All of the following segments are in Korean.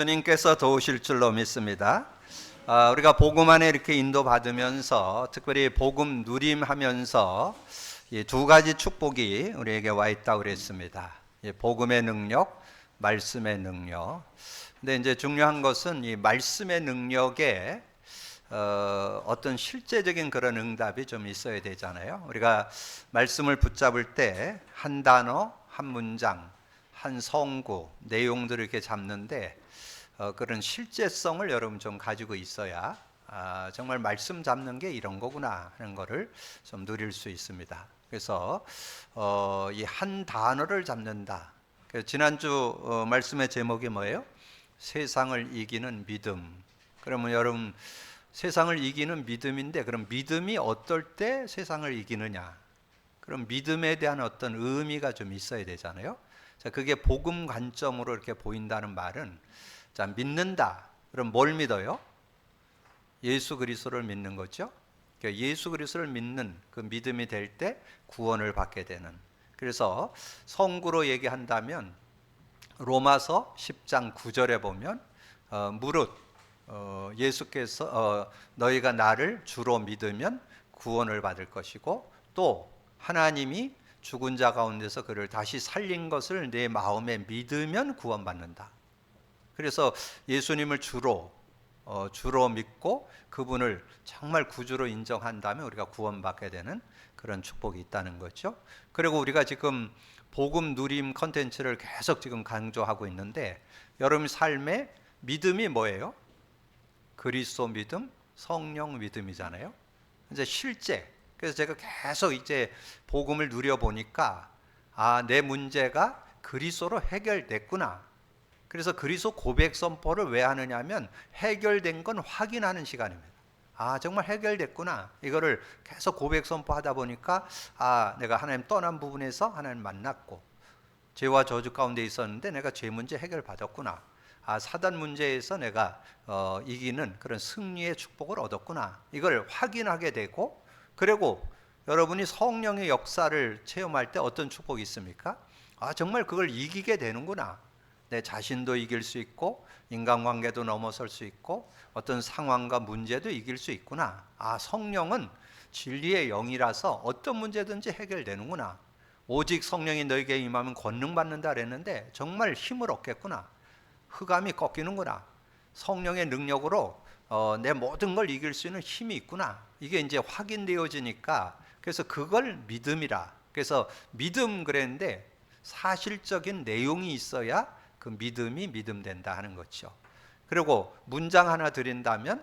주님께서 도우실 줄로 믿습니다. 우리가 복음 안에 이렇게 인도받으면서 특별히 복음 누림하면서 이 두 가지 축복이 우리에게 와 있다고 그랬습니다. 복음의 능력, 말씀의 능력. 근데 이제 중요한 것은 이 말씀의 능력에 어떤 실제적인 그런 응답이 좀 있어야 되잖아요. 우리가 말씀을 붙잡을 때 한 단어, 한 문장, 한 성구, 내용들을 이렇게 잡는데 그런 실제성을 여러분 좀 가지고 있어야 정말 말씀 잡는 게 이런 거구나 하는 거를 좀 누릴 수 있습니다. 그래서 이 한 단어를 잡는다. 그래서 지난주 말씀의 제목이 뭐예요? 세상을 이기는 믿음. 그러면 여러분 세상을 이기는 믿음인데 그럼 믿음이 어떨 때 세상을 이기느냐? 그럼 믿음에 대한 어떤 의미가 좀 있어야 되잖아요. 자, 그게 복음 관점으로 이렇게 보인다는 말은 자, 믿는다. 그럼 뭘 믿어요? 예수 그리스도를 믿는 거죠. 그러니까 예수 그리스도를 믿는 그 믿음이 될 때 구원을 받게 되는. 그래서 성구로 얘기한다면 로마서 10장 9절에 보면 무릇 예수께서 너희가 나를 주로 믿으면 구원을 받을 것이고 또 하나님이 죽은 자 가운데서 그를 다시 살린 것을 내 마음에 믿으면 구원받는다. 그래서 예수님을 주로 믿고 그분을 정말 구주로 인정한다면 우리가 구원받게 되는 그런 축복이 있다는 거죠. 그리고 우리가 지금 복음 누림 컨텐츠를 계속 지금 강조하고 있는데 여러분 삶의 믿음이 뭐예요? 그리스도 믿음, 성령 믿음이잖아요. 이제 실제. 그래서 제가 계속 이제 복음을 누려 보니까 내 문제가 그리스도로 해결됐구나. 그래서 그리스도 고백 선포를 왜 하느냐면 해결된 건 확인하는 시간입니다. 정말 해결됐구나. 이거를 계속 고백 선포하다 보니까 내가 하나님 떠난 부분에서 하나님 만났고 죄와 저주 가운데 있었는데 내가 죄 문제 해결받았구나. 사단 문제에서 내가 이기는 그런 승리의 축복을 얻었구나. 이걸 확인하게 되고 그리고 여러분이 성령의 역사를 체험할 때 어떤 축복이 있습니까? 정말 그걸 이기게 되는구나. 내 자신도 이길 수 있고 인간관계도 넘어설 수 있고 어떤 상황과 문제도 이길 수 있구나. 성령은 진리의 영이라서 어떤 문제든지 해결되는구나. 오직 성령이 너에게 임하면 권능 받는다 그랬는데 정말 힘을 얻겠구나. 흑암이 꺾이는구나. 성령의 능력으로 내 모든 걸 이길 수 있는 힘이 있구나. 이게 이제 확인되어지니까 그래서 그걸 믿음이라. 그래서 믿음 그랬는데 사실적인 내용이 있어야 그 믿음이 믿음된다 하는 거죠. 그리고 문장 하나 드린다면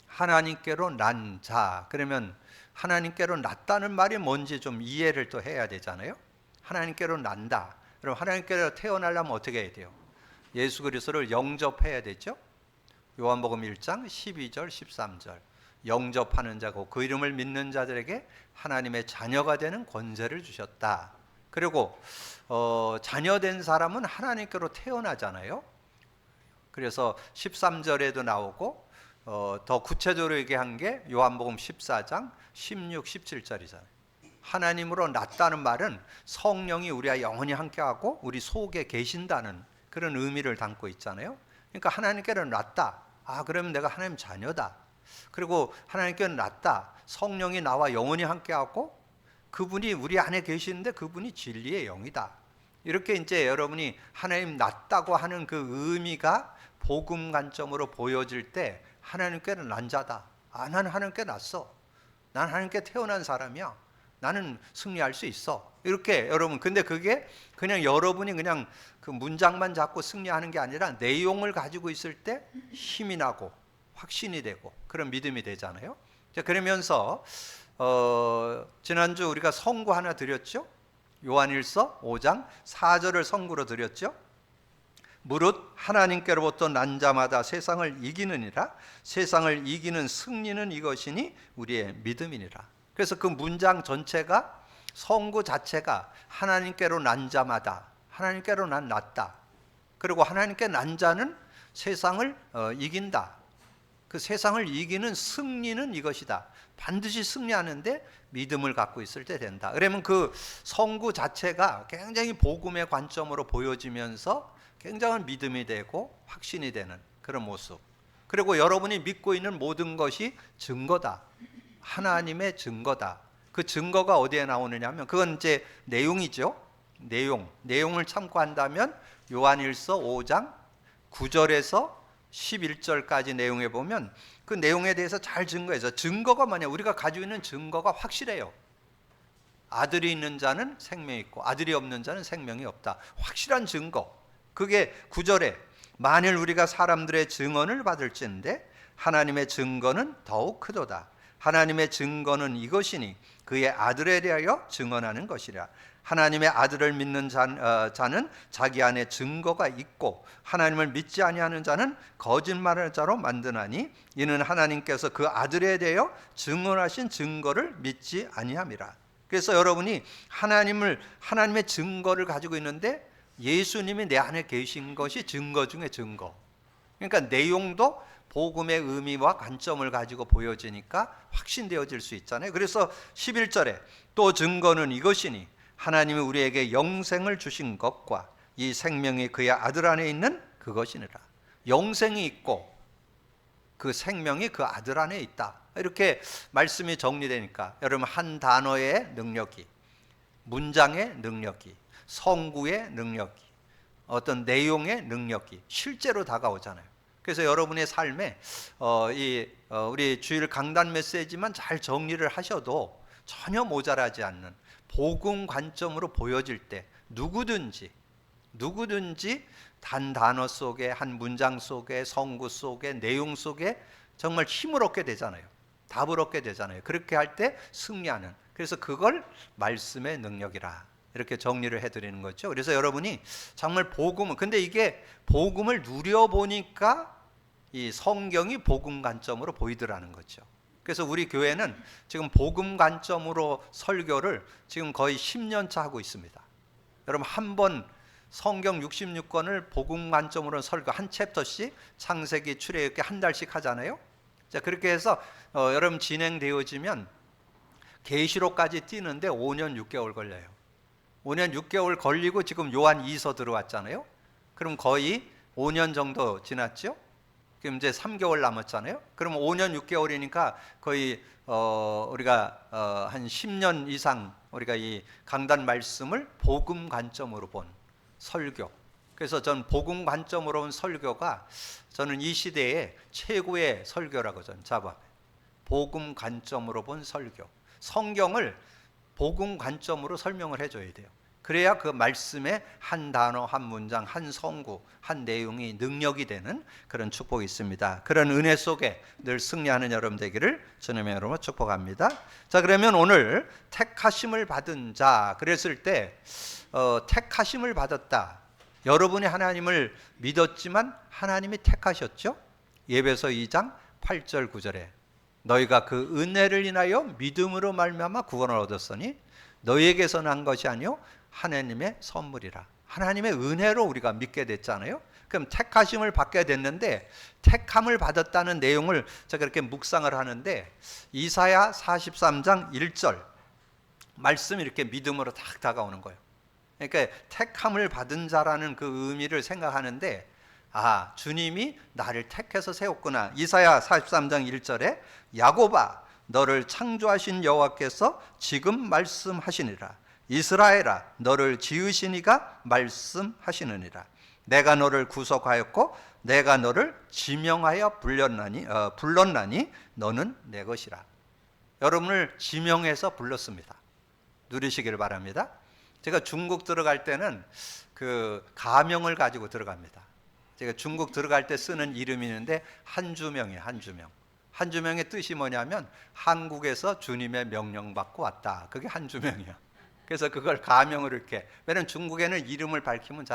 하나님께로 난 자. 그러면 하나님께로 났다는 말이 뭔지 좀 이해를 또 해야 되잖아요. 하나님께로 난다. 그럼 하나님께로 태어나려면 어떻게 해야 돼요? 예수 그리스도를 영접해야 되죠. 요한복음 1장 12절 13절 영접하는 자고 그 이름을 믿는 자들에게 하나님의 자녀가 되는 권세를 주셨다. 그리고 자녀된 사람은 하나님께로 태어나잖아요. 그래서 13절에도 나오고 더 구체적으로 얘기한 게 요한복음 14장 16, 17절이잖아요. 하나님으로 났다는 말은 성령이 우리와 영원히 함께하고 우리 속에 계신다는 그런 의미를 담고 있잖아요. 그러니까 하나님께로 났다. 그러면 내가 하나님 자녀다. 그리고 하나님께로 났다. 성령이 나와 영원히 함께하고 그분이 우리 안에 계시는데 그분이 진리의 영이다. 이렇게 이제 여러분이 하나님 났다고 하는 그 의미가 복음 관점으로 보여질 때 하나님께는 난 자다. 나는 하나님께 났어. 난 하나님께 태어난 사람이야. 나는 승리할 수 있어. 이렇게 여러분, 근데 그게 그냥 여러분이 그냥 그 문장만 잡고 승리하는 게 아니라 내용을 가지고 있을 때 힘이 나고 확신이 되고 그런 믿음이 되잖아요. 그러면서 지난주 우리가 성구 하나 드렸죠. 요한일서 5장 4절을 성구로 드렸죠. 무릇 하나님께로부터 난 자마다 세상을 이기느니라. 세상을 이기는 승리는 이것이니 우리의 믿음이니라. 그래서 그 문장 전체가 성구 자체가 하나님께로 난 자마다 하나님께로 난 났다. 그리고 하나님께 난 자는 세상을 이긴다. 그 세상을 이기는 승리는 이것이다. 반드시 승리하는데 믿음을 갖고 있을 때 된다. 그러면 그 성구 자체가 굉장히 복음의 관점으로 보여지면서 굉장한 믿음이 되고 확신이 되는 그런 모습. 그리고 여러분이 믿고 있는 모든 것이 증거다. 하나님의 증거다. 그 증거가 어디에 나오느냐 하면 그건 이제 내용이죠. 내용을 참고한다면 요한일서 5장 9절에서 11절까지 내용에 보면 그 내용에 대해서 잘 증거해서, 증거가 뭐냐, 우리가 가지고 있는 증거가 확실해요. 아들이 있는 자는 생명이 있고 아들이 없는 자는 생명이 없다. 확실한 증거. 그게 9절에 만일 우리가 사람들의 증언을 받을진대 하나님의 증거는 더욱 크도다. 하나님의 증거는 이것이니 그의 아들에 대하여 증언하는 것이라. 하나님의 아들을 믿는 자는 자기 안에 증거가 있고 하나님을 믿지 아니하는 자는 거짓말하는 자로 만드나니 이는 하나님께서 그 아들에 대하여 증언하신 증거를 믿지 아니함이라. 그래서 여러분이 하나님의 증거를 가지고 있는데 예수님이 내 안에 계신 것이 증거 중에 증거. 그러니까 내용도 복음의 의미와 관점을 가지고 보여지니까 확신되어질 수 있잖아요. 그래서 11절에 또 증거는 이것이니 하나님이 우리에게 영생을 주신 것과 이 생명이 그의 아들 안에 있는 그것이니라. 영생이 있고 그 생명이 그 아들 안에 있다. 이렇게 말씀이 정리되니까 여러분 한 단어의 능력이, 문장의 능력이, 성구의 능력이, 어떤 내용의 능력이 실제로 다가오잖아요. 그래서 여러분의 삶에 우리 주일 강단 메시지만 잘 정리를 하셔도 전혀 모자라지 않는 복음 관점으로 보여질 때 누구든지 단어 속에, 한 문장 속에, 성구 속에, 내용 속에 정말 힘을 얻게 되잖아요. 답을 얻게 되잖아요. 그렇게 할 때 승리하는, 그래서 그걸 말씀의 능력이라 이렇게 정리를 해드리는 거죠. 그래서 여러분이 정말 근데 이게 복음을 누려보니까 이 성경이 복음 관점으로 보이더라는 거죠. 그래서 우리 교회는 지금 복음 관점으로 설교를 지금 거의 10년 차 하고 있습니다. 여러분 한 번 성경 66권을 복음 관점으로 설교 한 챕터씩 창세기 출애굽기 한 달씩 하잖아요. 자, 그렇게 해서 여러분 진행되어지면 계시록까지 뛰는데 5년 6개월 걸려요. 5년 6개월 걸리고 지금 요한 2서 들어왔잖아요. 그럼 거의 5년 정도 지났죠? 그럼 이제 3개월 남았잖아요. 그럼 5년 6개월이니까 거의 우리가 한 10년 이상 우리가 이 강단 말씀을 복음 관점으로 본 설교. 그래서 전 복음 관점으로 본 설교가 저는 이 시대의 최고의 설교라고 저는 잡아요. 복음 관점으로 본 설교. 성경을 복음 관점으로 설명을 해줘야 돼요. 그래야 그 말씀의 한 단어, 한 문장, 한 성구, 한 내용이 능력이 되는 그런 축복이 있습니다. 그런 은혜 속에 늘 승리하는 여러분 되기를 주님의 이름으로 축복합니다. 자, 그러면 오늘 택하심을 받은 자, 그랬을 때 택하심을 받았다. 여러분이 하나님을 믿었지만 하나님이 택하셨죠. 에베소 2장 8절 9절에 너희가 그 은혜를 인하여 믿음으로 말미암아 구원을 얻었으니 너희에게서 난 것이 아니요 하나님의 선물이라. 하나님의 은혜로 우리가 믿게 됐잖아요. 그럼 택하심을 받게 됐는데 택함을 받았다는 내용을 제가 이렇게 묵상을 하는데 이사야 43장 1절 말씀이 이렇게 믿음으로 딱 다가오는 거예요. 그러니까 택함을 받은 자라는 그 의미를 생각하는데 주님이 나를 택해서 세웠구나. 이사야 43장 1절에 야곱아 너를 창조하신 여호와께서 지금 말씀하시니라. 이스라엘아 너를 지으신 이가 말씀하시느니라. 내가 너를 구속하였고 내가 너를 지명하여 불렀나니 너는 내 것이라. 여러분을 지명해서 불렀습니다. 누리시길 바랍니다. 제가 중국 들어갈 때는 그 가명을 가지고 들어갑니다. 제가 중국 들어갈 때 쓰는 이름이 있는데 한주명이에요. 한주명의 뜻이 뭐냐면 한국에서 주님의 명령 받고 왔다. 그게 한주명이에요. 그래서 그걸 가명으로 이렇게, 왜냐면 중국에는 이름을 밝히면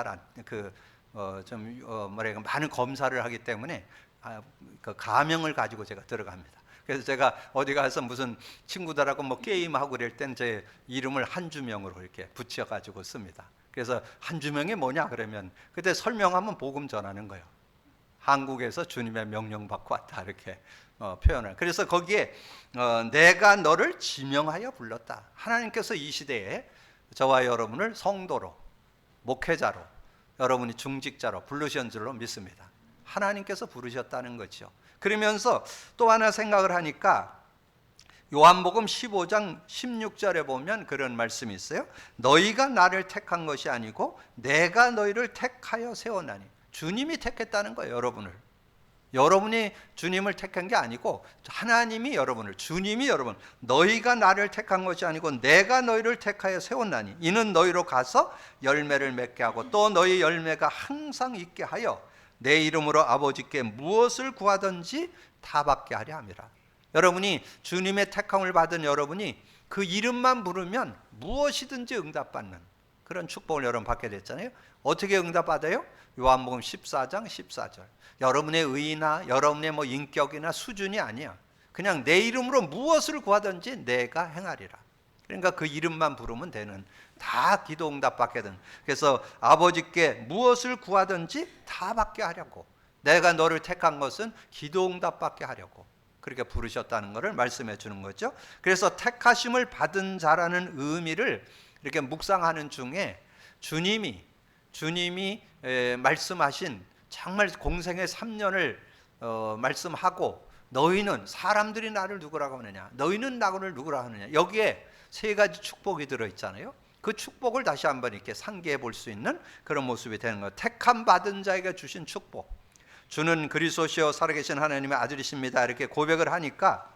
많은 검사를 하기 때문에 그 가명을 가지고 제가 들어갑니다. 그래서 제가 어디 가서 무슨 친구들하고 뭐 게임하고 그럴 땐 제 이름을 한주명으로 이렇게 붙여가지고 씁니다. 그래서 한주명이 뭐냐 그러면 그때 설명하면 복음 전하는 거예요. 한국에서 주님의 명령 받고 왔다 이렇게 표현을. 그래서 거기에 내가 너를 지명하여 불렀다. 하나님께서 이 시대에 저와 여러분을 성도로, 목회자로, 여러분이 중직자로 부르신 줄로 믿습니다. 하나님께서 부르셨다는 거죠. 그러면서 또 하나 생각을 하니까 요한복음 15장 16절에 보면 그런 말씀이 있어요. 너희가 나를 택한 것이 아니고 내가 너희를 택하여 세워나니. 주님이 택했다는 거예요. 여러분이 주님을 택한 게 아니고 하나님이 여러분을, 주님이 여러분, 너희가 나를 택한 것이 아니고 내가 너희를 택하여 세웠나니 이는 너희로 가서 열매를 맺게 하고 또 너희 열매가 항상 있게 하여 내 이름으로 아버지께 무엇을 구하든지 다 받게 하려 함이라. 여러분이 주님의 택함을 받은 여러분이 그 이름만 부르면 무엇이든지 응답받는 그런 축복을 여러분 받게 됐잖아요. 어떻게 응답받아요? 요한복음 14장 14절. 여러분의 의나 여러분의 인격이나 수준이 아니야. 그냥 내 이름으로 무엇을 구하든지 내가 행하리라. 그러니까 그 이름만 부르면 되는, 다 기도 응답 받게 되는. 그래서 아버지께 무엇을 구하든지 다 받게 하려고, 내가 너를 택한 것은 기도 응답 받게 하려고 그렇게 부르셨다는 것을 말씀해 주는 거죠. 그래서 택하심을 받은 자라는 의미를 이렇게 묵상하는 중에 주님이 말씀하신 정말 공생의 3년을 말씀하고, 너희는 사람들이 나를 누구라고 하느냐, 너희는 나를 누구라고 하느냐, 여기에 세 가지 축복이 들어있잖아요. 그 축복을 다시 한번 이렇게 상기해 볼 수 있는 그런 모습이 되는 거예요. 택함 받은 자에게 주신 축복, 주는 그리스도시요 살아계신 하나님의 아들이십니다, 이렇게 고백을 하니까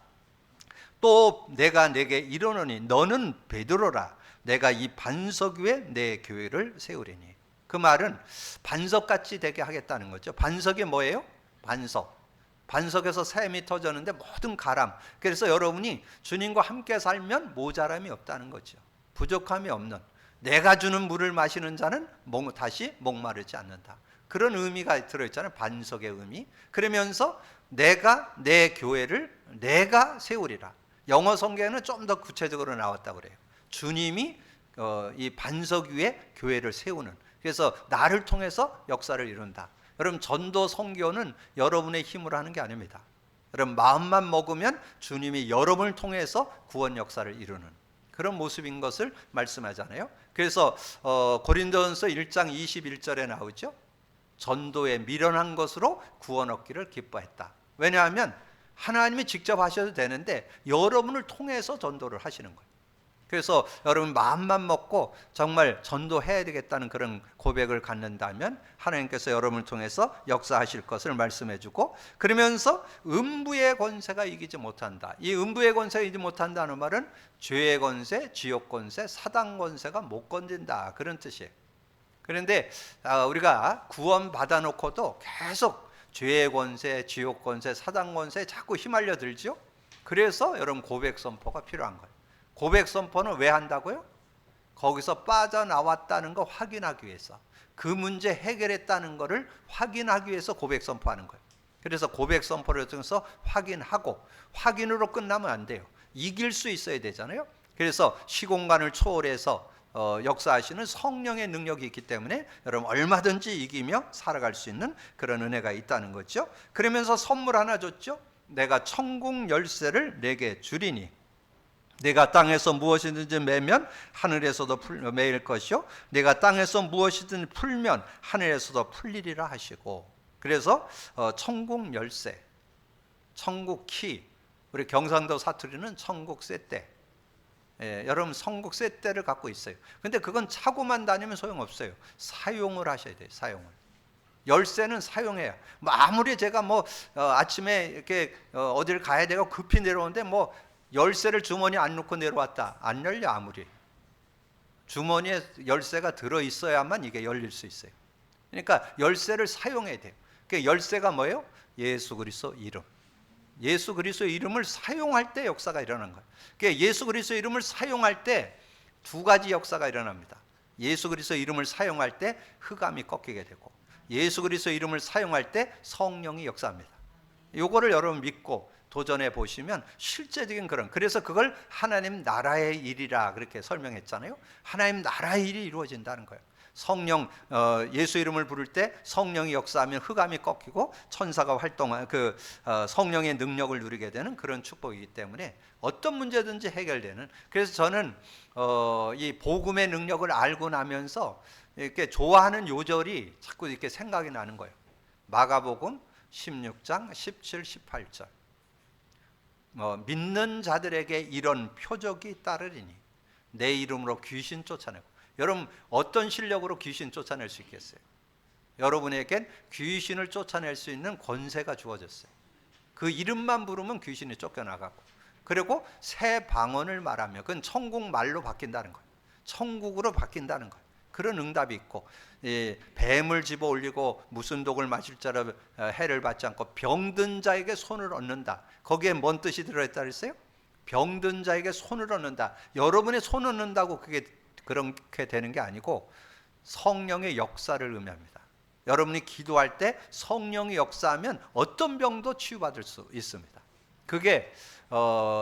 또 내가 내게 이르노니 너는 베드로라, 내가 이 반석 위에 내 교회를 세우리니. 그 말은 반석같이 되게 하겠다는 거죠. 반석이 뭐예요? 반석에서 샘이 터졌는데 모든 가람. 그래서 여러분이 주님과 함께 살면 모자람이 없다는 거죠. 부족함이 없는, 내가 주는 물을 마시는 자는 다시 목마르지 않는다. 그런 의미가 들어있잖아요. 반석의 의미. 그러면서 내가 내 교회를 내가 세우리라. 영어 성경에는 좀 더 구체적으로 나왔다고 그래요. 주님이 이 반석 위에 교회를 세우는, 그래서 나를 통해서 역사를 이룬다. 여러분, 전도 선교는 여러분의 힘으로 하는 게 아닙니다. 여러분, 마음만 먹으면 주님이 여러분을 통해서 구원 역사를 이루는 그런 모습인 것을 말씀하잖아요. 그래서 고린도전서 1장 21절에 나오죠. 전도에 미련한 것으로 구원 얻기를 기뻐했다. 왜냐하면 하나님이 직접 하셔도 되는데 여러분을 통해서 전도를 하시는 거예요. 그래서 여러분 마음만 먹고 정말 전도해야 되겠다는 그런 고백을 갖는다면 하나님께서 여러분을 통해서 역사하실 것을 말씀해주고, 그러면서 음부의 권세가 이기지 못한다. 이 음부의 권세가 이기지 못한다는 말은 죄의 권세, 지옥 권세, 사단 권세가 못 건든다, 그런 뜻이에요. 그런데 우리가 구원 받아놓고도 계속 죄의 권세, 지옥 권세, 사단 권세에 자꾸 휘말려 들죠. 그래서 여러분 고백 선포가 필요한 거예요. 고백 선포는 왜 한다고요? 거기서 빠져나왔다는 거 확인하기 위해서, 그 문제 해결했다는 것을 확인하기 위해서 고백 선포하는 거예요. 그래서 고백 선포를 통해서 확인하고, 확인으로 끝나면 안 돼요. 이길 수 있어야 되잖아요. 그래서 시공간을 초월해서 역사하시는 성령의 능력이 있기 때문에 여러분 얼마든지 이기며 살아갈 수 있는 그런 은혜가 있다는 거죠. 그러면서 선물 하나 줬죠. 내가 천국 열쇠를 내게 주리니 내가 땅에서 무엇이든지 매면 하늘에서도 매일 것이요 내가 땅에서 무엇이든 풀면 하늘에서도 풀리리라 하시고. 그래서 천국 열쇠, 천국 키, 우리 경상도 사투리는 천국 쇳대. 여러분 천국 쇳대를 갖고 있어요. 근데 그건 차고만 다니면 소용없어요. 사용을 하셔야 돼요. 사용을. 열쇠는 사용해야. 아무리 제가 아침에 이렇게 어디를 가야 되고 급히 내려오는데 열쇠를 주머니에 안 넣고 내려왔다, 안 열려. 아무리 주머니에 열쇠가 들어있어야만 이게 열릴 수 있어요. 그러니까 열쇠를 사용해야 돼요. 그 열쇠가 뭐예요? 예수 그리스도 이름. 예수 그리스도 이름을 사용할 때 역사가 일어나는 거예요. 그러니까 예수 그리스도 이름을 사용할 때 두 가지 역사가 일어납니다. 예수 그리스도 이름을 사용할 때 흑암이 꺾이게 되고, 예수 그리스도 이름을 사용할 때 성령이 역사합니다. 요거를 여러분 믿고 도전해 보시면 실제적인 그래서 그걸 하나님 나라의 일이라 그렇게 설명했잖아요. 하나님 나라의 일이 이루어진다는 거예요. 성령 예수 이름을 부를 때 성령이 역사하면 흑암이 꺾이고 천사가 활동한 성령의 능력을 누리게 되는 그런 축복이기 때문에 어떤 문제든지 해결되는. 그래서 저는 이 복음의 능력을 알고 나면서 이렇게 좋아하는 요절이 자꾸 이렇게 생각이 나는 거예요. 마가복음 16장 17, 18절. 믿는 자들에게 이런 표적이 따르리니 내 이름으로 귀신 쫓아내고. 여러분 어떤 실력으로 귀신 쫓아낼 수 있겠어요? 여러분에겐 귀신을 쫓아낼 수 있는 권세가 주어졌어요. 그 이름만 부르면 귀신이 쫓겨나가고, 그리고 새 방언을 말하며 그건 천국 말로 바뀐다는 거예요. 천국으로 바뀐다는 거예요. 그런 응답이 있고, 뱀을 집어 올리고 무슨 독을 마실 자라 해를 받지 않고 병든 자에게 손을 얻는다. 거기에 뭔 뜻이 들어있다 그랬어요? 병든 자에게 손을 얻는다. 여러분의 손 얻는다고 그게 그렇게 되는 게 아니고 성령의 역사를 의미합니다. 여러분이 기도할 때 성령이 역사하면 어떤 병도 치유받을 수 있습니다. 그게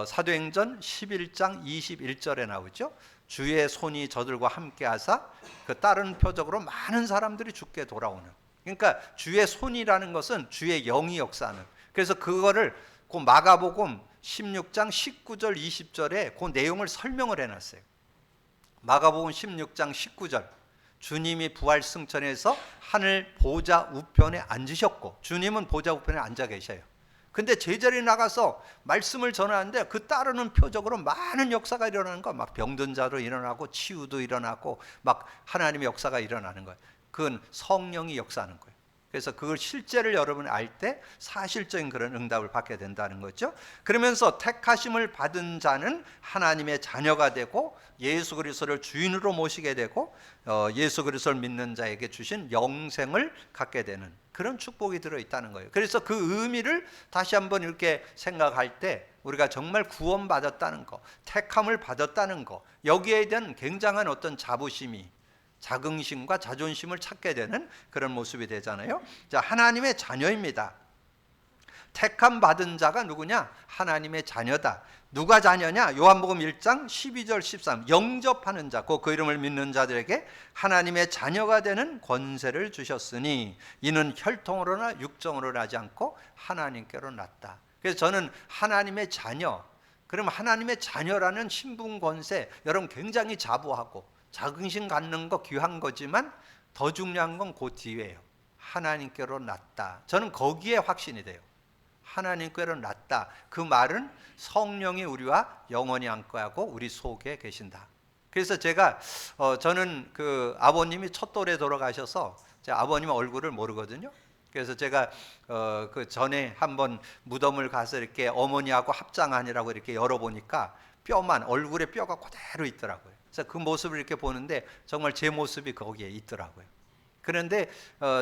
사도행전 11장 21절에 나오죠. 주의 손이 저들과 함께 하사 그 다른 표적으로 많은 사람들이 죽게 돌아오는. 그러니까 주의 손이라는 것은 주의 영이 역사하는. 그래서 그거를 그 마가복음 16장 19절 20절에 그 내용을 설명을 해놨어요. 마가복음 16장 19절, 주님이 부활 승천해서 하늘 보좌 우편에 앉으셨고, 주님은 보좌 우편에 앉아 계셔요. 근데 제자들이 나가서 말씀을 전하는데 그 따르는 표적으로 많은 역사가 일어나는 거야. 막 병든 자도 일어나고 치유도 일어나고 막 하나님의 역사가 일어나는 거예요. 그건 성령이 역사하는 거예요. 그래서 그걸 실제를 여러분이 알 때 사실적인 그런 응답을 받게 된다는 거죠. 그러면서 택하심을 받은 자는 하나님의 자녀가 되고 예수 그리스도를 주인으로 모시게 되고 예수 그리스도를 믿는 자에게 주신 영생을 갖게 되는 그런 축복이 들어있다는 거예요. 그래서 그 의미를 다시 한번 이렇게 생각할 때 우리가 정말 구원받았다는 거, 택함을 받았다는 거, 여기에 대한 굉장한 어떤 자부심이, 자긍심과 자존심을 찾게 되는 그런 모습이 되잖아요. 자, 하나님의 자녀입니다. 택함 받은 자가 누구냐? 하나님의 자녀다. 누가 자녀냐? 요한복음 1장 12절 13, 영접하는 자, 그 이름을 믿는 자들에게 하나님의 자녀가 되는 권세를 주셨으니 이는 혈통으로나 육정으로 나지 않고 하나님께로 났다. 그래서 저는 하나님의 자녀, 그럼 하나님의 자녀라는 신분 권세, 여러분 굉장히 자부하고 자긍심 갖는 거 귀한 거지만 더 중요한 건 그 뒤에요. 하나님께로 났다. 저는 거기에 확신이 돼요. 하나님께로 났다. 그 말은 성령이 우리와 영원히 함께하고 우리 속에 계신다. 그래서 저는 그 아버님이 첫 돌에 돌아가셔서 제 아버님 얼굴을 모르거든요. 그래서 제가 그 전에 한번 무덤을 가서 이렇게 어머니하고 합장하니라고 이렇게 열어보니까 뼈만, 얼굴에 뼈가 그대로 있더라고요. 그래서 그 모습을 이렇게 보는데 정말 제 모습이 거기에 있더라고요. 그런데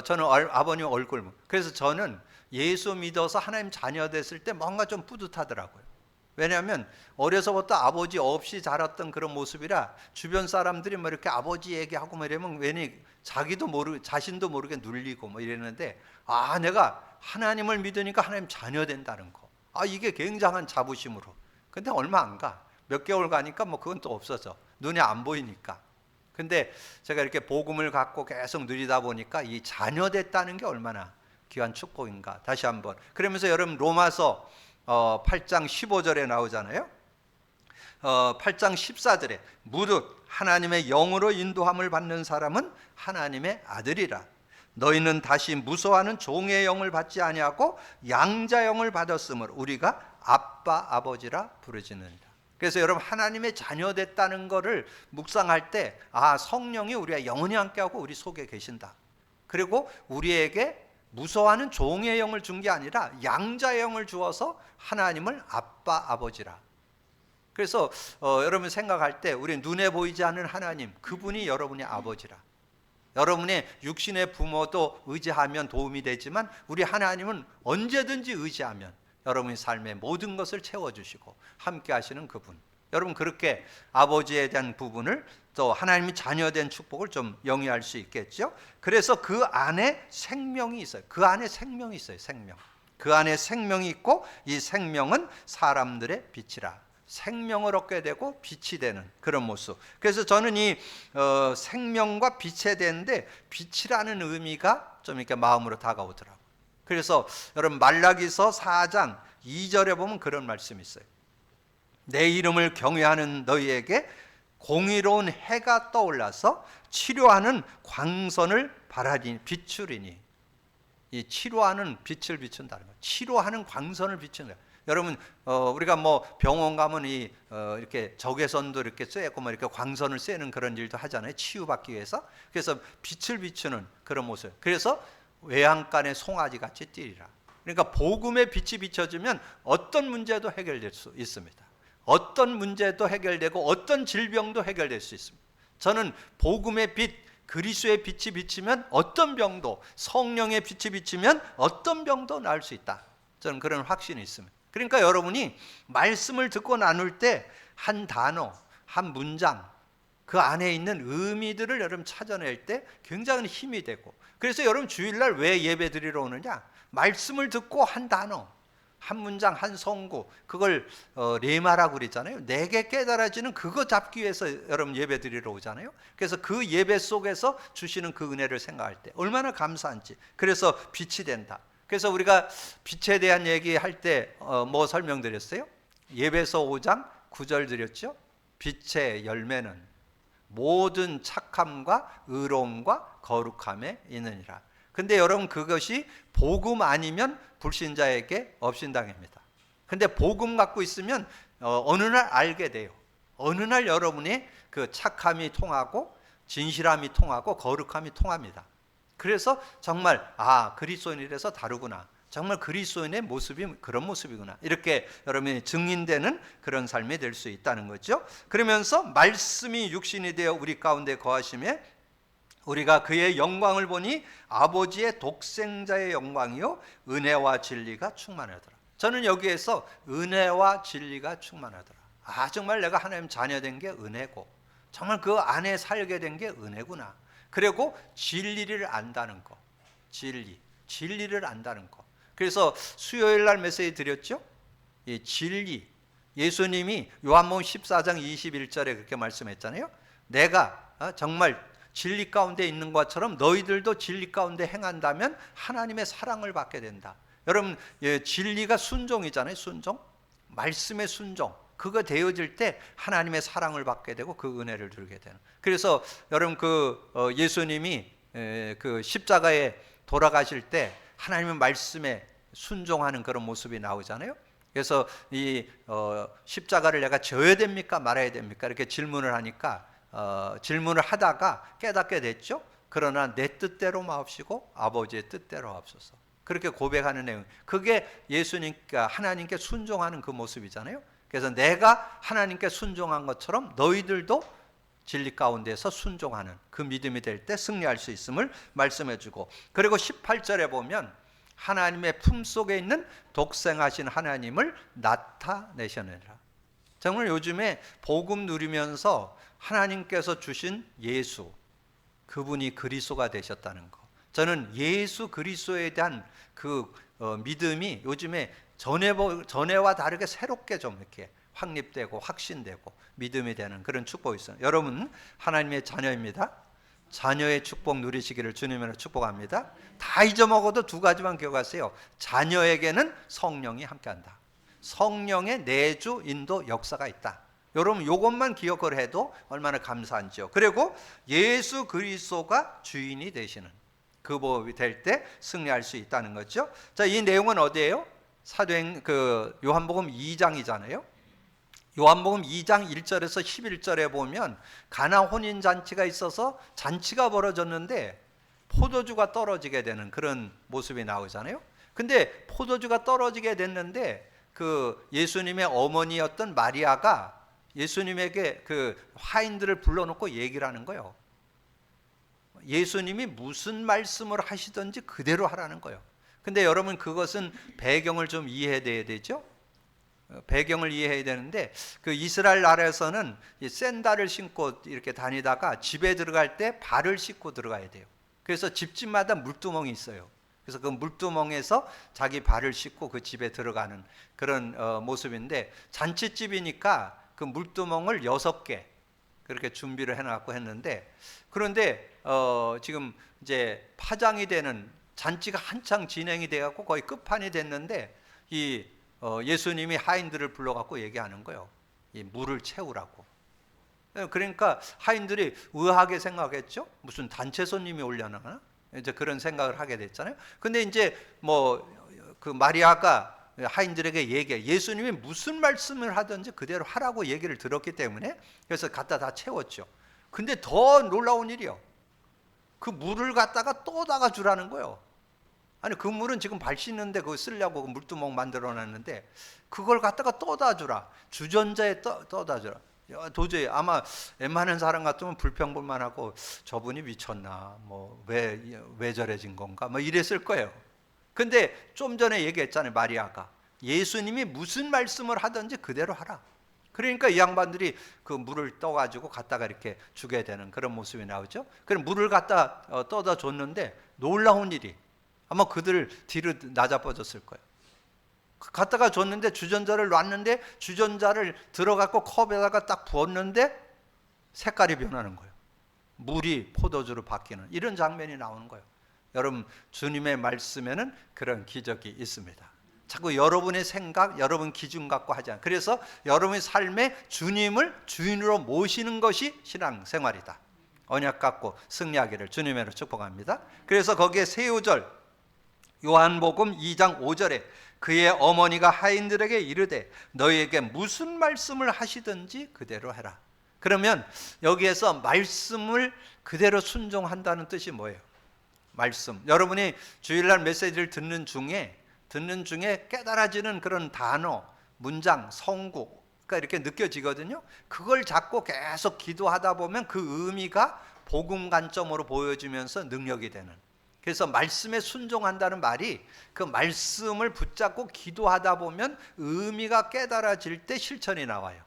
저는 아버님 얼굴, 그래서 저는 예수 믿어서 하나님 자녀 됐을 때 뭔가 좀 뿌듯하더라고요. 왜냐하면 어려서부터 아버지 없이 자랐던 그런 모습이라 주변 사람들이 뭐 이렇게 아버지 얘기하고 뭐 이러면 괜히 자신도 모르게 눌리고 뭐 이랬는데, 내가 하나님을 믿으니까 하나님 자녀 된다는 거, 이게 굉장한 자부심으로. 근데 얼마 안 가. 몇 개월 가니까 뭐 그건 또 없어져. 눈에 안 보이니까. 근데 제가 이렇게 복음을 갖고 계속 누리다 보니까 이 자녀 됐다는 게 얼마나 귀한 축복인가. 다시 한번. 그러면서 여러분 로마서 8장 15절에 나오잖아요. 8장 14절에 무릇 하나님의 영으로 인도함을 받는 사람은 하나님의 아들이라. 너희는 다시 무서워하는 종의 영을 받지 아니하고 양자 영을 받았으므로 우리가 아빠 아버지라 부르짖느니라. 그래서 여러분 하나님의 자녀 됐다는 것을 묵상할 때 성령이 우리와 영원히 함께하고 우리 속에 계신다. 그리고 우리에게 무서워하는 종의 영을 준 게 아니라 양자의 영을 주어서 하나님을 아빠 아버지라. 그래서 여러분 생각할 때 우리 눈에 보이지 않는 하나님, 그분이 여러분의 아버지라. 여러분의 육신의 부모도 의지하면 도움이 되지만 우리 하나님은 언제든지 의지하면 여러분의 삶의 모든 것을 채워주시고 함께 하시는 그분. 여러분 그렇게 아버지에 대한 부분을 또 하나님이 자녀된 축복을 좀 영위할 수 있겠죠. 그래서 그 안에 생명이 있어요. 그 안에 생명이 있어요. 생명. 그 안에 생명이 있고 이 생명은 사람들의 빛이라. 생명을 얻게 되고 빛이 되는 그런 모습. 그래서 저는 이 생명과 빛에 되는데 빛이라는 의미가 좀 이렇게 마음으로 다가오더라고요. 그래서 여러분 말라기서 4장 2절에 보면 그런 말씀이 있어요. 내 이름을 경외하는 너희에게 공의로운 해가 떠올라서 치료하는 광선을 비추리니. 이 치료하는 빛을 비춘다는 거예요. 치료하는 광선을 비춘다. 여러분 우리가 뭐 병원 가면 이렇게 적외선도 이렇게 쐬고 뭐 이렇게 광선을 쐬는 그런 일도 하잖아요. 치유받기 위해서. 그래서 빛을 비추는 그런 모습. 그래서 외양간에 송아지 같이 뛰리라. 그러니까 복음의 빛이 비춰지면 어떤 문제도 해결될 수 있습니다. 어떤 문제도 해결되고 어떤 질병도 해결될 수 있습니다. 저는 복음의 빛, 그리스도의 빛이 비치면 어떤 병도, 성령의 빛이 비치면 어떤 병도 나을 수 있다. 저는 그런 확신이 있습니다. 그러니까 여러분이 말씀을 듣고 나눌 때 한 단어, 한 문장, 그 안에 있는 의미들을 여러분 찾아낼 때 굉장히 힘이 되고, 그래서 여러분 주일날 왜 예배 드리러 오느냐? 말씀을 듣고 한 단어, 한 문장, 한 성구, 그걸 레마라고 그랬잖아요. 내게 깨달아지는 그거 잡기 위해서 여러분 예배 드리러 오잖아요. 그래서 그 예배 속에서 주시는 그 은혜를 생각할 때 얼마나 감사한지. 그래서 빛이 된다. 그래서 우리가 빛에 대한 얘기할 때 뭐 설명드렸어요? 예배서 5장 9절 드렸죠. 빛의 열매는 모든 착함과 의로움과 거룩함에 있느니라. 근데 여러분 그것이 복음 아니면 불신자에게 업신당입니다. 근데 복음 갖고 있으면 어느 날 알게 돼요. 어느 날 여러분이 그 착함이 통하고 진실함이 통하고 거룩함이 통합니다. 그래서 정말 그리스도인이라서 다르구나. 정말 그리스도인의 모습이 그런 모습이구나. 이렇게 여러분이 증인되는 그런 삶이 될 수 있다는 거죠. 그러면서 말씀이 육신이 되어 우리 가운데 거하심에 우리가 그의 영광을 보니 아버지의 독생자의 영광이요 은혜와 진리가 충만하더라. 저는 여기에서 은혜와 진리가 충만하더라. 정말 내가 하나님 자녀 된 게 은혜고 정말 그 안에 살게 된 게 은혜구나. 그리고 진리를 안다는 거. 진리를 안다는 거. 그래서 수요일 날 메시지 드렸죠? 이 진리. 예수님이 요한복음 14장 21절에 그렇게 말씀했잖아요. 내가 정말 진리 가운데 있는 것처럼 너희들도 진리 가운데 행한다면 하나님의 사랑을 받게 된다. 여러분 진리가 순종이잖아요. 순종. 말씀의 순종. 그거 되어질 때 하나님의 사랑을 받게 되고 그 은혜를 주게 되는. 그래서 여러분 예수님이 그 십자가에 돌아가실 때 하나님의 말씀에 순종하는 그런 모습이 나오잖아요. 그래서 이 십자가를 내가 져야 됩니까 말아야 됩니까 이렇게 질문을 하니까 질문을 하다가 깨닫게 됐죠. 그러나 내 뜻대로 마옵시고 아버지의 뜻대로 하옵소서. 그렇게 고백하는 내용. 그게 예수님과 하나님께 순종하는 그 모습이잖아요. 그래서 내가 하나님께 순종한 것처럼 너희들도 진리 가운데서 순종하는 그 믿음이 될 때 승리할 수 있음을 말씀해주고, 그리고 18절에 보면 하나님의 품속에 있는 독생하신 하나님을 나타내셨느니라. 정말 요즘에 복음 누리면서 하나님께서 주신 예수, 그분이 그리스도가 되셨다는 거. 저는 예수 그리스도에 대한 그 믿음이 요즘에 전에와 다르게 새롭게 좀 이렇게 확립되고 확신되고 믿음이 되는 그런 축복이 있어요. 여러분 하나님의 자녀입니다. 자녀의 축복 누리시기를 주님으로 축복합니다. 다 잊어먹어도 두 가지만 기억하세요. 자녀에게는 성령이 함께한다. 성령의 내주 인도 역사가 있다. 여러분 이것만 기억을 해도 얼마나 감사한지요. 그리고 예수 그리스도가 주인이 되시는 그 법이 될 때 승리할 수 있다는 거죠. 자, 이 내용은 어디예요? 요한복음 2장이잖아요. 요한복음 2장 1절에서 11절에 보면 가나 혼인 잔치가 있어서 잔치가 벌어졌는데 포도주가 떨어지게 되는 그런 모습이 나오잖아요. 근데 포도주가 떨어지게 됐는데 그 예수님의 어머니였던 마리아가 예수님에게 그 화인들을 불러놓고 얘기를 하는 거예요. 예수님이 무슨 말씀을 하시든지 그대로 하라는 거예요. 근데 여러분 그것은 배경을 좀 이해해야 되죠. 배경을 이해해야 되는데 그 이스라엘 나라에서는 샌들을 신고 이렇게 다니다가 집에 들어갈 때 발을 씻고 들어가야 돼요. 그래서 집집마다 물두멍이 있어요. 그래서 그 물두멍에서 자기 발을 씻고 그 집에 들어가는 그런 모습인데, 잔치집이니까 그 물두멍을 6개 그렇게 준비를 해놨고 했는데, 그런데 지금 이제 파장이 되는 잔치가 한창 진행이 돼갖고 거의 끝판이 됐는데, 이 예수님이 하인들을 불러갖고 얘기하는 거예요. 이 물을 채우라고. 그러니까 하인들이 의아하게 생각했죠. 무슨 단체 손님이 오려나? 이제 그런 생각을 하게 됐잖아요. 근데 이제 뭐 그 마리아가 하인들에게 얘기해. 예수님이 무슨 말씀을 하든지 그대로 하라고 얘기를 들었기 때문에, 그래서 갖다 다 채웠죠. 근데 더 놀라운 일이요. 그 물을 갖다가 떠다가 주라는 거예요. 아니, 그 물은 지금 발 씻는데 그거 쓰려고 그 물두멍 만들어 놨는데 그걸 갖다가 떠다 주라. 주전자에 떠다 주라. 도저히 아마 웬만한 사람 같으면 불평불만 하고, 저분이 미쳤나, 뭐 왜 저래진 건가, 뭐 이랬을 거예요. 근데 좀 전에 얘기했잖아요. 마리아가 예수님이 무슨 말씀을 하든지 그대로 하라. 그러니까 이 양반들이 그 물을 떠가지고 갖다가 이렇게 주게 되는 그런 모습이 나오죠. 그럼 물을 갖다 떠다 줬는데 놀라운 일이, 아마 그들 뒤로 낮아빠졌을 거예요. 갖다가 줬는데 주전자를 놨는데 주전자를 들어갖고 컵에다가 딱 부었는데 색깔이 변하는 거예요. 물이 포도주로 바뀌는 이런 장면이 나오는 거예요. 여러분, 주님의 말씀에는 그런 기적이 있습니다. 자꾸 여러분의 생각, 여러분 기준 갖고 하지 않아요. 그래서 여러분의 삶에 주님을 주인으로 모시는 것이 신앙생활이다. 언약 갖고 승리하기를 주님으로 축복합니다. 그래서 거기에 세 요절, 요한복음 2장 5절에 그의 어머니가 하인들에게 이르되 너희에게 무슨 말씀을 하시든지 그대로 해라. 그러면 여기에서 말씀을 그대로 순종한다는 뜻이 뭐예요? 말씀. 여러분이 주일날 메시지를 듣는 중에 깨달아지는 그런 단어, 문장, 성구가 이렇게 느껴지거든요. 그걸 잡고 계속 기도하다 보면 그 의미가 복음 관점으로 보여지면서 능력이 되는. 그래서 말씀에 순종한다는 말이 그 말씀을 붙잡고 기도하다 보면 의미가 깨달아질 때 실천이 나와요.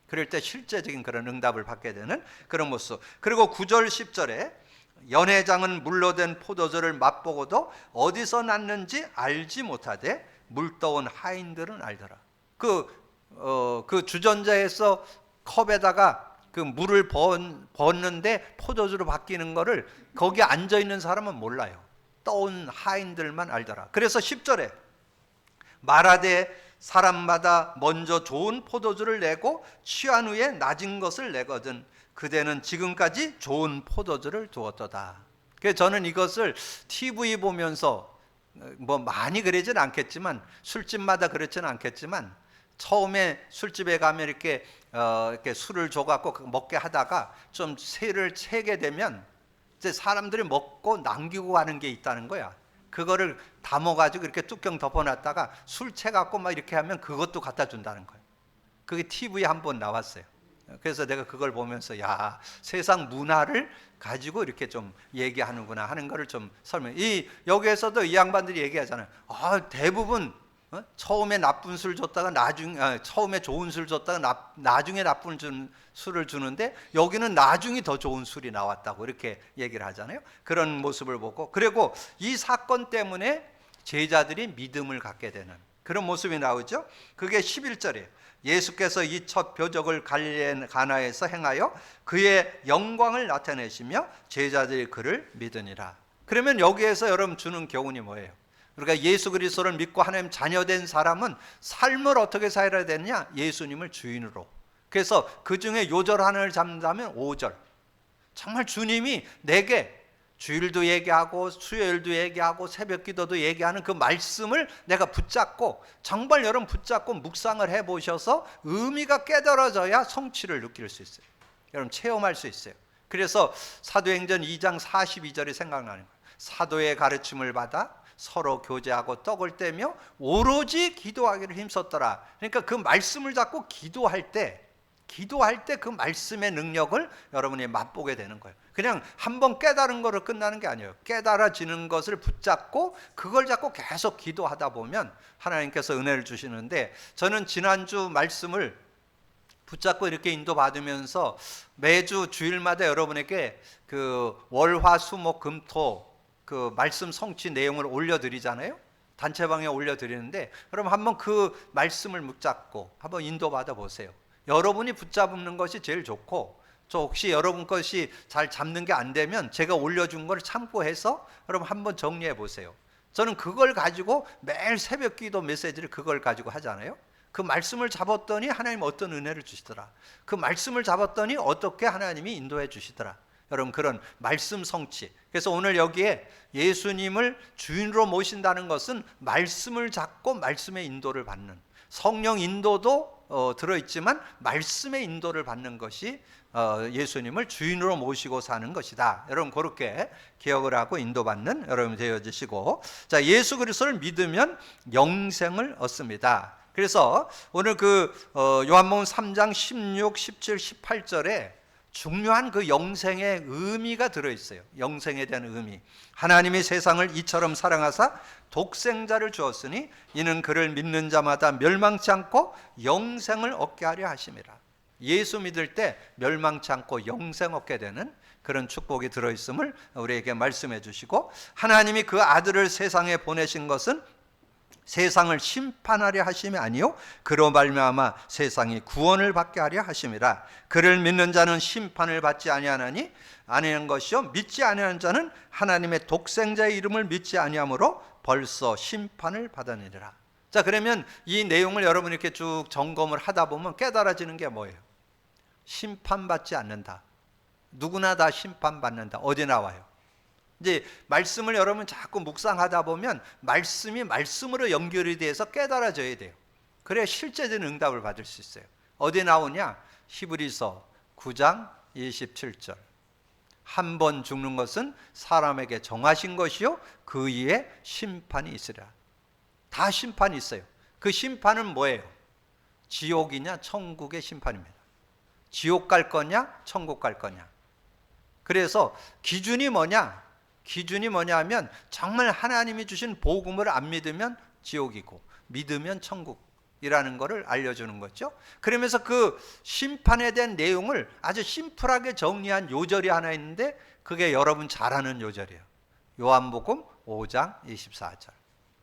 그럴 때 실제적인 그런 응답을 받게 되는 그런 모습. 그리고 9절 10절에 연회장은 물로 된 포도주를 맛보고도 어디서 났는지 알지 못하되 물떠온 하인들은 알더라. 그 주전자에서 컵에다가 그 물을 부었는데 포도주로 바뀌는 거를 거기 앉아 있는 사람은 몰라요. 떠온 하인들만 알더라. 그래서 10절에 말하되 사람마다 먼저 좋은 포도주를 내고 취한 후에 낮은 것을 내거든 그대는 지금까지 좋은 포도주를 두었도다. 그래서 저는 이것을 TV 보면서 뭐 많이 그러진 않겠지만, 술집마다 그렇지는 않겠지만, 처음에 술집에 가면 이렇게 술을 줘갖고 먹게 하다가 좀 세를 채게 되면 이제 사람들이 먹고 남기고 가는 게 있다는 거야. 그거를 담아가지고 이렇게 뚜껑 덮어놨다가 술 채갖고 막 이렇게 하면 그것도 갖다 준다는 거예요. 그게 TV에 한번 나왔어요. 그래서 내가 그걸 보면서 야, 세상 문화를 가지고 이렇게 좀 얘기하는구나 하는 거를 좀 여기에서도 이 양반들이 얘기하잖아요. 대부분 처음에 나쁜 술 줬다가 처음에 좋은 술 줬다가 나중에 나쁜 술을 주는데 여기는 나중에 더 좋은 술이 나왔다고 이렇게 얘기를 하잖아요. 그런 모습을 보고, 그리고 이 사건 때문에 제자들이 믿음을 갖게 되는 그런 모습이 나오죠. 그게 11절이에요. 예수께서 이 첫 표적을 갈릴리 가나에서 행하여 그의 영광을 나타내시며 제자들이 그를 믿으니라. 그러면 여기에서 여러분 주는 교훈이 뭐예요? 그러니까 예수 그리스도를 믿고 하나님 자녀된 사람은 삶을 어떻게 살아야 되느냐? 예수님을 주인으로. 그래서 그 중에 요절 하나를 잡는다면 5절. 정말 주님이 내게 주일도 얘기하고 수요일도 얘기하고 새벽 기도도 얘기하는 그 말씀을 내가 붙잡고, 정말 여러분 붙잡고 묵상을 해보셔서 의미가 깨달아져야 성취를 느낄 수 있어요. 여러분 체험할 수 있어요. 그래서 사도행전 2장 42절이 생각나는 거예요. 사도의 가르침을 받아 서로 교제하고 떡을 떼며 오로지 기도하기를 힘썼더라. 그러니까 그 말씀을 잡고 기도할 때 그 말씀의 능력을 여러분이 맛보게 되는 거예요. 그냥 한번 깨달은 거로 끝나는 게 아니에요. 깨달아지는 것을 붙잡고 그걸 잡고 계속 기도하다 보면 하나님께서 은혜를 주시는데, 저는 지난주 말씀을 붙잡고 이렇게 인도받으면서 매주 주일마다 여러분에게 그 월화수목금토 그 말씀 성취 내용을 올려드리잖아요. 단체방에 올려드리는데 그럼 한번 그 말씀을 붙잡고 한번 인도받아 보세요. 여러분이 붙잡는 것이 제일 좋고, 저 혹시 여러분 것이 잘 잡는 게 안 되면 제가 올려준 걸 참고해서 여러분 한번 정리해 보세요. 저는 그걸 가지고 매일 새벽 기도 메시지를 그걸 가지고 하잖아요. 그 말씀을 잡았더니 하나님 어떤 은혜를 주시더라. 그 말씀을 잡았더니 어떻게 하나님이 인도해 주시더라. 여러분, 그런 말씀 성취. 그래서 오늘 여기에 예수님을 주인으로 모신다는 것은 말씀을 잡고 말씀의 인도를 받는, 성령 인도도 들어있지만 말씀의 인도를 받는 것이 예수님을 주인으로 모시고 사는 것이다. 여러분, 그렇게 기억을 하고 인도받는 여러분 되어주시고, 자, 예수 그리스도를 믿으면 영생을 얻습니다. 그래서 오늘 그 요한복음 3장 16, 17, 18절에 중요한 그 영생의 의미가 들어있어요. 영생에 대한 의미. 하나님이 세상을 이처럼 사랑하사 독생자를 주었으니 이는 그를 믿는 자마다 멸망치 않고 영생을 얻게 하려 하심이라. 예수 믿을 때 멸망치 않고 영생 얻게 되는 그런 축복이 들어있음을 우리에게 말씀해 주시고, 하나님이 그 아들을 세상에 보내신 것은 세상을 심판하려 하심이 아니요 그로 말미암아 세상이 구원을 받게 하려 하심이라. 그를 믿는 자는 심판을 받지 아니하나니 아니한 것이요 믿지 아니하는 자는 하나님의 독생자의 이름을 믿지 아니하므로 벌써 심판을 받아내리라. 자, 그러면 이 내용을 여러분 이렇게 쭉 점검을 하다 보면 깨달아지는 게 뭐예요? 심판받지 않는다. 누구나 다 심판받는다. 어디 나와요? 이제 말씀을 여러분 자꾸 묵상하다 보면 말씀이 말씀으로 연결이 돼서 깨달아져야 돼요. 그래야 실제적인 응답을 받을 수 있어요. 어디 나오냐? 히브리서 9장 27절. 한 번 죽는 것은 사람에게 정하신 것이요 그 이에 심판이 있으리라. 다 심판이 있어요. 그 심판은 뭐예요? 지옥이냐 천국의 심판입니다. 지옥 갈 거냐 천국 갈 거냐. 그래서 기준이 뭐냐? 기준이 뭐냐 하면 정말 하나님이 주신 복음을 안 믿으면 지옥이고 믿으면 천국이라는 것을 알려주는 거죠. 그러면서 그 심판에 대한 내용을 아주 심플하게 정리한 요절이 하나 있는데 그게 여러분 잘 아는 요절이에요. 요한복음 5장 24절.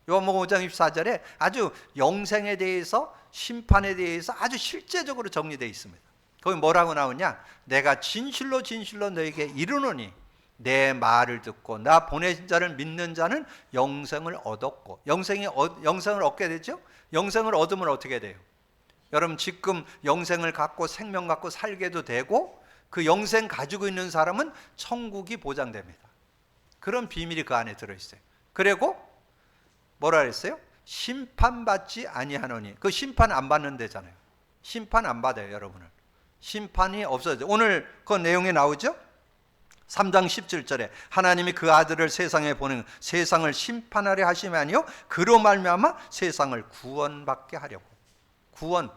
요한복음 5장 24절에 아주 영생에 대해서 심판에 대해서 아주 실제적으로 정리되어 있습니다. 거기 뭐라고 나오냐? 내가 진실로 진실로 너에게 이르노니 내 말을 듣고 나 보내신 자를 믿는 자는 영생을 얻었고, 영생을 얻게 되죠. 영생을 얻으면 어떻게 돼요? 여러분, 지금 영생을 갖고 생명 갖고 살게도 되고, 그 영생 가지고 있는 사람은 천국이 보장됩니다. 그런 비밀이 그 안에 들어있어요. 그리고 뭐라 그랬어요? 심판받지 아니하노니. 그 심판 안 받는 데잖아요. 심판 안 받아요, 여러분은. 심판이 없어져. 오늘 그 내용에 나오죠? 3장 17절에 하나님이 그 아들을 세상에 보내는 세상을 심판하려 하심이 아니요 그로 말미암아 세상을 구원받게 하려고. 구원,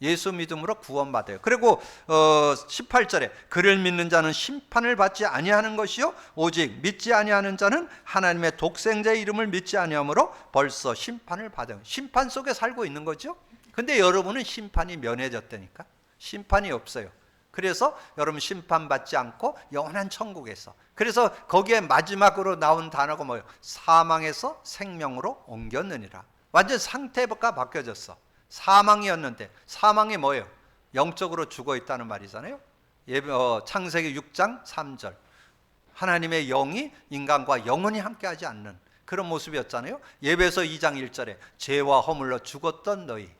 예수 믿음으로 구원받아요. 그리고 18절에 그를 믿는 자는 심판을 받지 아니하는 것이요 오직 믿지 아니하는 자는 하나님의 독생자의 이름을 믿지 아니하므로 벌써 심판을 받아요. 심판 속에 살고 있는 거죠. 근데 여러분은 심판이 면해졌다니까. 심판이 없어요. 그래서 여러분 심판받지 않고 영원한 천국에서. 그래서 거기에 마지막으로 나온 단어가 뭐예요? 사망에서 생명으로 옮겼느니라. 완전 상태가 바뀌어졌어. 사망이었는데 사망이 뭐예요? 영적으로 죽어 있다는 말이잖아요. 창세기 6장 3절. 하나님의 영이 인간과 영원히 함께하지 않는 그런 모습이었잖아요. 예배서 2장 1절에 죄와 허물로 죽었던 너희,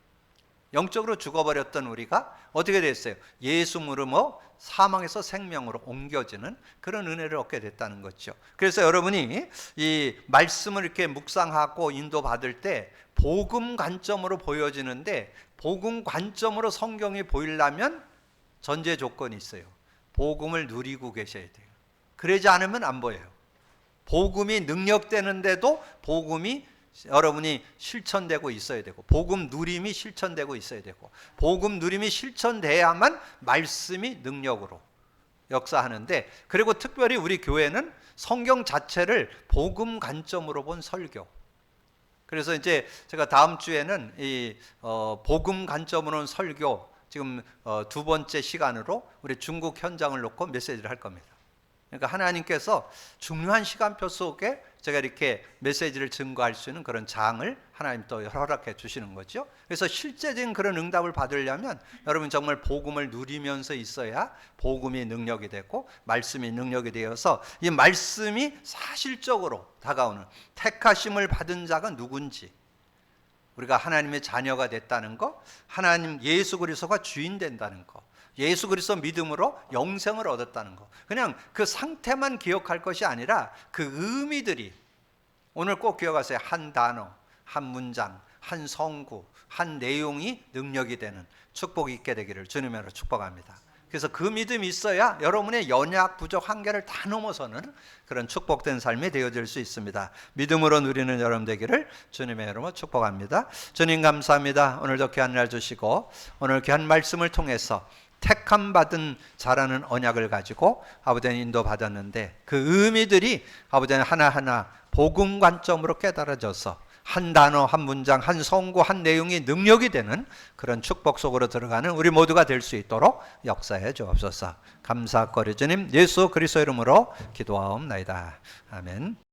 영적으로 죽어버렸던 우리가 어떻게 됐어요? 예수 물음으로 사망에서 생명으로 옮겨지는 그런 은혜를 얻게 됐다는 거죠. 그래서 여러분이 이 말씀을 이렇게 묵상하고 인도받을 때 복음 관점으로 보여지는데, 복음 관점으로 성경이 보이려면 전제 조건이 있어요. 복음을 누리고 계셔야 돼요. 그러지 않으면 안 보여요. 복음이 능력되는데도 복음이 여러분이 실천되고 있어야 되고, 복음 누림이 실천되고 있어야 되고, 복음 누림이 실천돼야만 말씀이 능력으로 역사하는데, 그리고 특별히 우리 교회는 성경 자체를 복음 관점으로 본 설교. 그래서 이제 제가 다음 주에는 이 복음 관점으로 본 설교 지금 두 번째 시간으로 우리 중국 현장을 놓고 메시지를 할 겁니다. 그러니까 하나님께서 중요한 시간표 속에 제가 이렇게 메시지를 증거할 수 있는 그런 장을 하나님 또 허락해 주시는 거죠. 그래서 실제적인 그런 응답을 받으려면 여러분 정말 복음을 누리면서 있어야 복음이 능력이 되고 말씀이 능력이 되어서 이 말씀이 사실적으로 다가오는, 택하심을 받은 자가 누군지, 우리가 하나님의 자녀가 됐다는 거, 하나님 예수 그리스도가 주인 된다는 거, 예수 그리스도 믿음으로 영생을 얻었다는 거, 그냥 그 상태만 기억할 것이 아니라 그 의미들이, 오늘 꼭 기억하세요. 한 단어, 한 문장, 한 성구, 한 내용이 능력이 되는 축복이 있게 되기를 주님으로 축복합니다. 그래서 그 믿음이 있어야 여러분의 연약, 부족, 한계를 다 넘어서는 그런 축복된 삶이 되어질 수 있습니다. 믿음으로 누리는 여러분 되기를 주님의 이름으로 축복합니다. 주님 감사합니다. 오늘도 귀한 날 주시고 오늘 귀한 말씀을 통해서 택함 받은 자라는 언약을 가지고 아버지는 인도받았는데 그 의미들이 아버지는 하나하나 복음 관점으로 깨달아져서 한 단어, 한 문장, 한 성구, 한 내용이 능력이 되는 그런 축복 속으로 들어가는 우리 모두가 될 수 있도록 역사해 주옵소서. 감사거리 주님 예수 그리스도 이름으로 기도하옵나이다. 아멘.